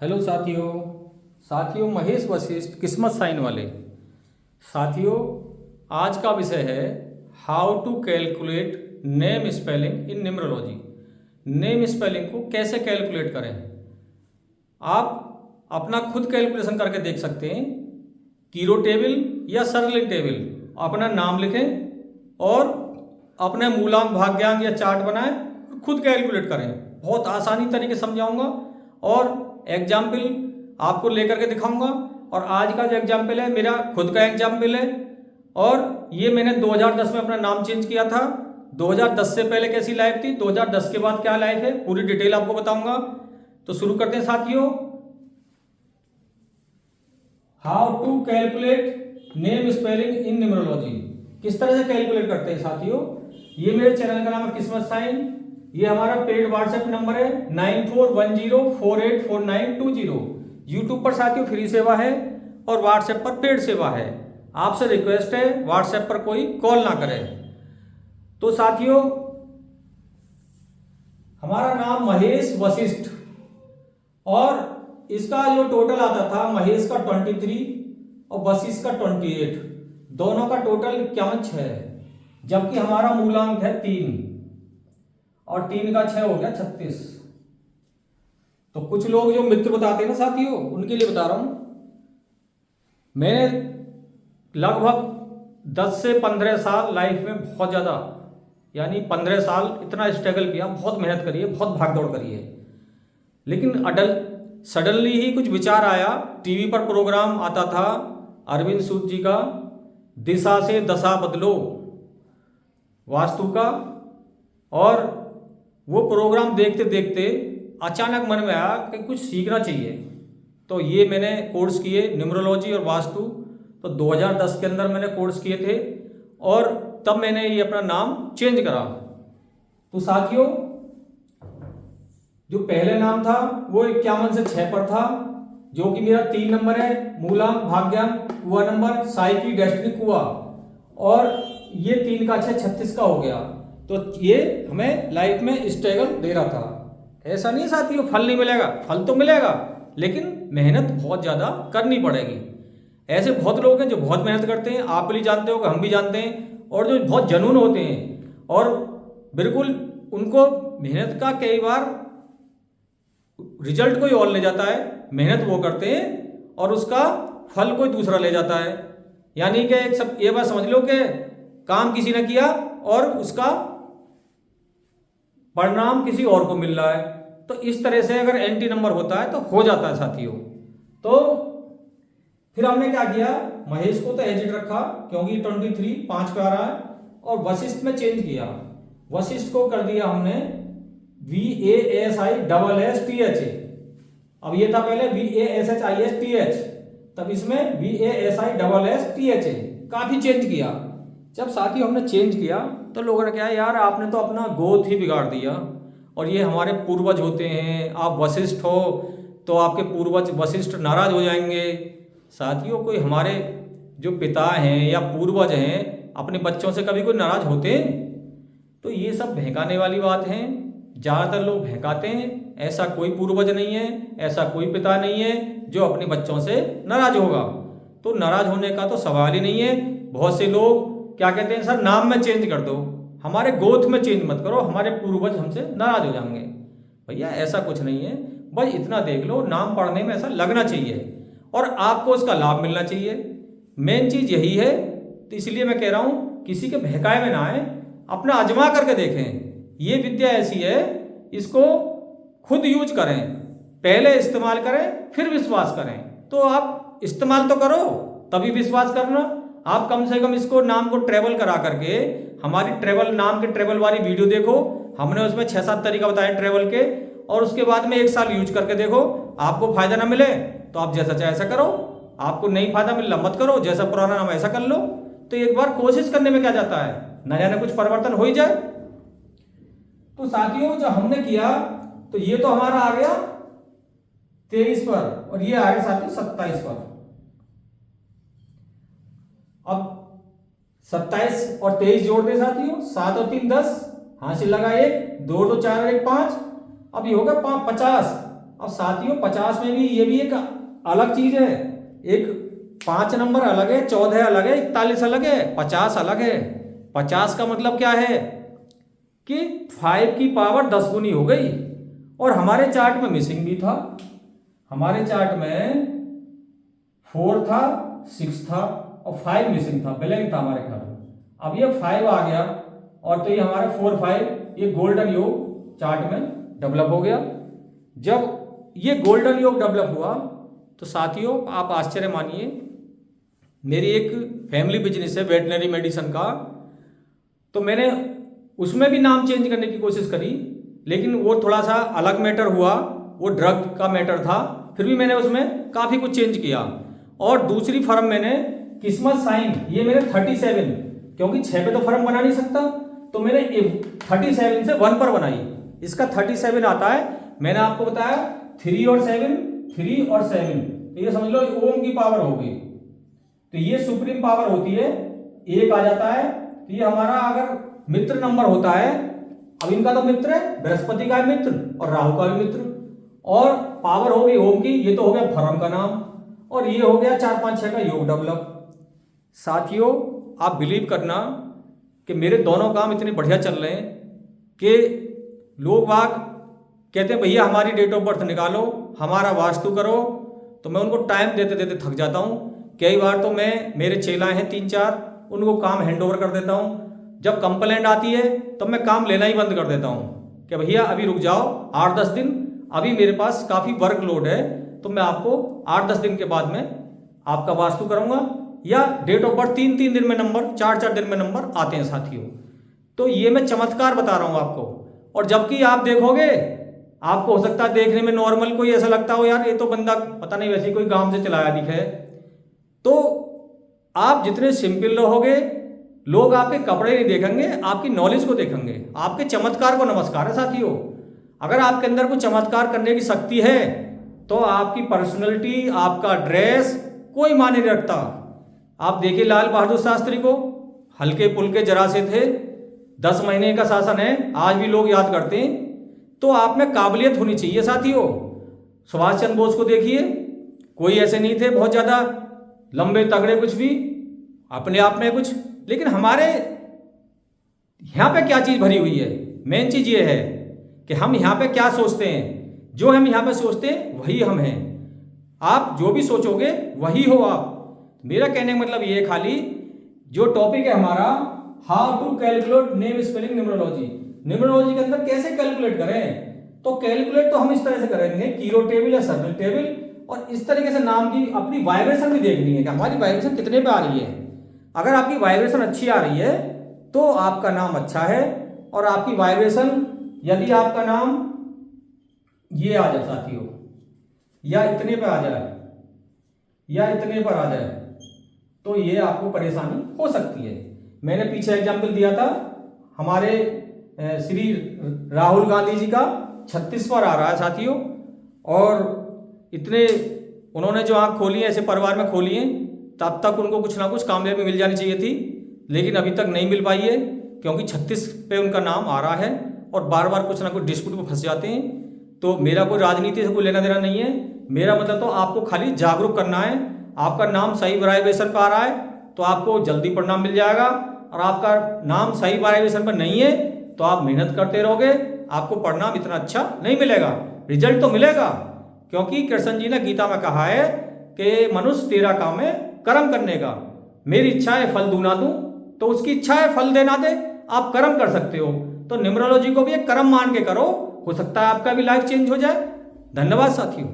Hello साथियों। महेश वशिष्ठ किस्मत sign वाले साथियों, आज का विषय है how to calculate name spelling in numerology. Name spelling को कैसे कैलकुलेट करें। आप अपना खुद कैलकुलेशन करके देख सकते हैं। कीरो टेबल या सरलिंग टेबल अपना नाम लिखें और अपने मूलांक भाग्यांक या चार्ट बनाएं, खुद कैलकुलेट करें। बहुत आसानी तरीके समझाऊंगा और एग्जाम्पल आपको लेकर के दिखाऊंगा। और आज का जो एग्जाम्पल है मेरा खुद का एग्जाम्पल है, और ये मैंने 2010 में अपना नाम चेंज किया था। 2010 से पहले कैसी लाइफ थी, 2010 के बाद क्या लाइफ है, पूरी डिटेल आपको बताऊंगा। तो शुरू करते हैं साथियों। How to calculate name spelling in numerology. किस तरह से कैलकुलेट करते हैं साथियों। ये मेरे चैनल का नाम है किस्मत साइन। ये हमारा पेड व्हाट्सएप नंबर है 9410484920। यूट्यूब पर साथियों फ्री सेवा है और व्हाट्सएप पर पेड सेवा है। आपसे रिक्वेस्ट है व्हाट्सएप पर कोई कॉल ना करे। तो साथियों, हमारा नाम महेश वशिष्ठ और इसका जो टोटल आता था, महेश का 23 और वशिष्ठ का 28, दोनों का टोटल 51 है। जबकि हमारा मूलांक है 3 और 3 का 6 हो गया 36। तो कुछ लोग जो मित्र बताते हैं ना साथियों, उनके लिए बता रहा हूं। मैंने लगभग 10 से 15 साल लाइफ में बहुत ज़्यादा, यानी 15 साल इतना स्ट्रगल किया, बहुत मेहनत करी है, बहुत भागदौड़ करी है। लेकिन सडनली ही कुछ विचार आया। टीवी पर प्रोग्राम आता था अरविंद सूद जी का, दिशा से दशा बदलो वास्तु का, और वो प्रोग्राम देखते देखते अचानक मन में आया कि कुछ सीखना चाहिए। तो ये मैंने कोर्स किए न्यूमरोलॉजी और वास्तु। तो 2010 के अंदर मैंने कोर्स किए थे और तब मैंने ये अपना नाम चेंज करा। तो साथियों, जो पहले नाम था वो 51 से 6 पर था, जो कि मेरा 3 नंबर है, मूलांक भाग्यांक कुआ नंबर, साई की डेस्टिनी कुआ, और ये 3 का 6 36 का हो गया। तो ये हमें लाइफ में स्ट्रगल दे रहा था। ऐसा नहीं साथियों फल नहीं मिलेगा, फल तो मिलेगा, लेकिन मेहनत बहुत ज़्यादा करनी पड़ेगी। ऐसे बहुत लोग हैं जो बहुत मेहनत करते हैं, आप भी जानते हो, हम भी जानते हैं, और जो बहुत जुनून होते हैं और बिल्कुल उनको मेहनत का कई बार रिजल्ट कोई और ले जाता है। मेहनत वो करते हैं और उसका फल कोई दूसरा ले जाता है। यानी कि एक सब ये बात समझ लो कि काम किसी ने किया और उसका परिणाम किसी और को मिल रहा है। तो इस तरह से अगर एंटी नंबर होता है तो हो जाता है साथियों। तो फिर हमने क्या किया, महेश को तो एजिट रखा क्योंकि 23 5 पे आ रहा है, और वशिष्ठ में चेंज किया। वशिष्ठ को कर दिया हमने VASISSTH। अब ये था पहले VASHISTH, तब इसमें VASISSTH। काफी चेंज किया। जब साथियों हमने चेंज किया तो लोगों ने कहा यार आपने तो अपना गोत्र ही बिगाड़ दिया, और ये हमारे पूर्वज होते हैं, आप वशिष्ठ हो तो आपके पूर्वज वशिष्ठ नाराज हो जाएंगे। साथियों, कोई हमारे जो पिता हैं या पूर्वज हैं अपने बच्चों से कभी कोई नाराज होते हैं? तो ये सब बहकाने वाली बात है। ज़्यादातर लोग बहकाते हैं। ऐसा कोई पूर्वज नहीं है, ऐसा कोई पिता नहीं है जो अपने बच्चों से नाराज होगा। तो नाराज होने का तो सवाल ही नहीं है। बहुत से लोग क्या कहते हैं, सर नाम में चेंज कर दो, हमारे गोत्र में चेंज मत करो, हमारे पूर्वज हमसे नाराज हो जाएंगे। भैया ऐसा कुछ नहीं है। बस इतना देख लो, नाम पढ़ने में ऐसा लगना चाहिए और आपको उसका लाभ मिलना चाहिए। मेन चीज़ यही है। तो इसलिए मैं कह रहा हूँ किसी के बहकाए में ना आए, अपना आजमा करके देखें। ये विद्या ऐसी है, इसको खुद यूज करें, पहले इस्तेमाल करें फिर विश्वास करें। तो आप इस्तेमाल तो करो तभी विश्वास करना। आप कम से कम इसको नाम को ट्रेवल करा करके हमारी ट्रेवल नाम के ट्रेवल वाली वीडियो देखो। हमने उसमें 6-7 तरीका बताए ट्रेवल के, और उसके बाद में 1 साल यूज करके देखो। आपको फायदा ना मिले तो आप जैसा चाहे ऐसा करो, आपको नहीं फायदा मिला मत करो, जैसा पुराना नाम ऐसा कर लो। तो एक बार कोशिश करने में क्या जाता है, न जाने कुछ परिवर्तन हो ही जाए। तो साथियों, जो हमने किया तो ये तो हमारा आ गया 23 पर और ये आएगा साथियों 27 पर। अब 27 और 23 जोड़ दे साथियों, 7 और 3 10, हासिल लगा 1, 2 और 2 4 और 1 5। अब ये होगा 50। अब साथियों 50 में भी ये भी एक अलग चीज है। एक 5 नंबर अलग है, 14 अलग है, 41 अलग है, 50 अलग है। 50 का मतलब क्या है कि 5 की पावर 10 गुनी हो गई। और हमारे चार्ट में मिसिंग भी था, हमारे चार्ट में 4 था, 6 था और 5 मिसिंग था, ब्लैंक था हमारे ख्याल में। अब ये 5 आ गया और तो ये हमारे 4 5 ये गोल्डन योग चार्ट में डेवलप हो गया। जब ये गोल्डन योग डेवलप हुआ तो साथियों आप आश्चर्य मानिए, मेरी एक फैमिली बिजनेस है वेटनरी मेडिसिन का, तो मैंने उसमें भी नाम चेंज करने की कोशिश करी, लेकिन वो थोड़ा सा अलग मैटर हुआ, वो ड्रग का मैटर था। फिर भी मैंने उसमें काफ़ी कुछ चेंज किया। और दूसरी फर्म मैंने किस्मत साइन, ये मैंने 37, क्योंकि 6 पे तो फर्म बना नहीं सकता, तो मैंने 37 से 1 पर बनाई। इसका 37 आता है, मैंने आपको बताया 3 और 7, 3 और 7, तो ये समझ लो ओम की पावर हो गई। तो ये सुप्रीम पावर होती है, 1 आ जाता है। तो ये हमारा अगर मित्र नंबर होता है, अब इनका तो मित्र है, बृहस्पति का मित्र और राहु का भी मित्र, और पावर हो गई ओम की, ये तो हो गया फर्म का नाम, और ये हो गया 4 5 6 का योग डेवलप। साथियों आप बिलीव करना कि मेरे दोनों काम इतने बढ़िया चल रहे हैं कि लोग बाग कहते हैं भैया हमारी डेट ऑफ बर्थ निकालो, हमारा वास्तु करो, तो मैं उनको टाइम देते देते थक जाता हूँ। कई बार तो मैं, मेरे चेलाए हैं 3 4, उनको काम हैंड ओवर कर देता हूँ। जब कंप्लेंट आती है तो मैं काम लेना ही बंद कर देता हूँ कि भैया अभी रुक जाओ 8-10 दिन, अभी मेरे पास काफ़ी वर्कलोड है, तो मैं आपको 8-10 दिन के बाद में आपका वास्तु करूँगा। या डेट ऑफ बर्थ 3-3 दिन में नंबर, 4-4 दिन में नंबर आते हैं साथियों। तो ये मैं चमत्कार बता रहा हूँ आपको। और जबकि आप देखोगे, आपको हो सकता है देखने में नॉर्मल कोई ऐसा लगता हो, यार ये तो बंदा पता नहीं वैसे कोई गांव से चलाया दिखे। तो आप जितने सिंपल रहोगे, लोग आपके कपड़े नहीं देखेंगे, आपकी नॉलेज को देखेंगे, आपके चमत्कार को नमस्कार है साथियों। अगर आपके अंदर कोई चमत्कार करने की शक्ति है तो आपकी पर्सनैलिटी, आपका ड्रेस कोई मायने नहीं रखता। आप देखिए लाल बहादुर शास्त्री को, हल्के पुल्के जरा से थे, 10 महीने का शासन है, आज भी लोग याद करते हैं। तो आप में काबिलियत होनी चाहिए साथियों। सुभाष चंद्र बोस को देखिए, कोई ऐसे नहीं थे बहुत ज़्यादा लंबे तगड़े कुछ भी, अपने आप में कुछ, लेकिन हमारे यहाँ पे क्या चीज़ भरी हुई है, मेन चीज़ ये है कि हम यहाँ पे क्या सोचते हैं। जो हम यहाँ पे सोचते हैं वही हम हैं। आप जो भी सोचोगे वही हो आप। मेरा कहने का मतलब ये खाली जो टॉपिक है हमारा, how to calculate name spelling numerology, numerology के अंदर कैसे कैलकुलेट करें। तो कैलकुलेट तो हम इस तरह से करेंगे, कीरो टेबल या सर्कल टेबल, और इस तरीके से नाम की अपनी वाइब्रेशन भी देखनी है कि हमारी वाइब्रेशन कितने पे आ रही है। अगर आपकी वाइब्रेशन अच्छी आ रही है तो आपका नाम अच्छा है, और आपकी वाइब्रेशन यदि आपका नाम ये आ जाए साथियों, या इतने पे आ जाए, या इतने पर आ जाए, तो ये आपको परेशानी हो सकती है। मैंने पीछे एग्जाम्पल दिया था, हमारे श्री राहुल गांधी जी का 36 पर आ रहा है साथियों, और इतने उन्होंने जो आँख खोली है ऐसे परिवार में खोली है, तब तक उनको कुछ ना कुछ कामयाबी मिल जानी चाहिए थी, लेकिन अभी तक नहीं मिल पाई है, क्योंकि 36 पे उनका नाम आ रहा है और बार बार कुछ ना कुछ डिस्प्यूट में फंस जाते हैं। तो मेरा कोई राजनीति से कोई लेना देना नहीं है, मेरा मतलब तो आपको खाली जागरूक करना है। आपका नाम सही वाइब्रेशन पर आ रहा है तो आपको जल्दी परिणाम मिल जाएगा, और आपका नाम सही वाइब्रेशन पर नहीं है तो आप मेहनत करते रहोगे, आपको परिणाम इतना अच्छा नहीं मिलेगा, रिजल्ट तो मिलेगा। क्योंकि कृष्ण जी ने गीता में कहा है कि मनुष्य तेरा काम है कर्म करने का, मेरी इच्छा है फल दूं ना दूं, तो उसकी इच्छा है फल देना दे, आप कर्म कर सकते हो। तो न्यूमरोलॉजी को भी एक कर्म मान के करो, हो सकता है आपका भी लाइफ चेंज हो जाए। धन्यवाद साथियों।